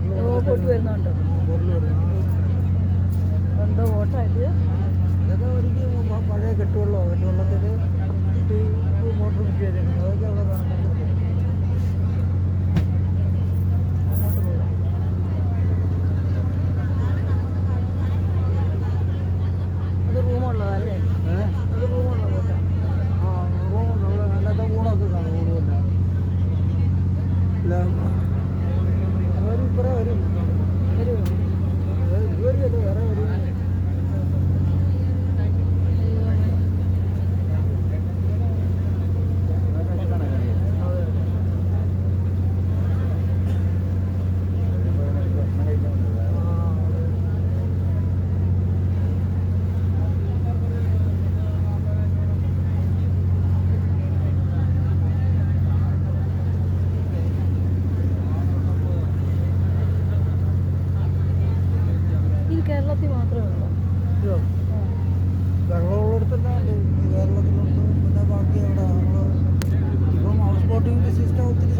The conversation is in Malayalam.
ബോട്ട് വരുന്നുണ്ട്. എന്തോ ബോട്ടായിട്ട് ഇതൊക്കെ ഒരിക്കലും പഴയ കെട്ടുവള്ളത്തിൽ മോട്ടോർ ഫിറ്റ് ചെയ്തേക്കുന്നത്. അതൊക്കെ അവിടെ കാണുന്നുണ്ട്. അങ്ങോട്ട് പോകാം. അത് റൂമുള്ളതല്ലേ? അത് റൂമുള്ള ബോട്ടാണ്. ആ റൂമുണ്ട്. അവിടെ അല്ലാത്ത ഊണൊക്കെ കാണും. ഊണുമില്ല. അവർ ഇപ്പറേ വരും. ഇതുവരെയല്ല വേറെ വരും. കേരളത്തിൽ മാത്രമേ ഉള്ളൂ. വെള്ളമുള്ളിടത്തന്നെ കേരളത്തിലുണ്ട്. പിന്നെ ബാക്കി അവിടെ നമ്മൾ ഇപ്പം ഹൗസ് ബോട്ടിങ്ങിൻ്റെ സിസ്റ്റം ഒത്തിരി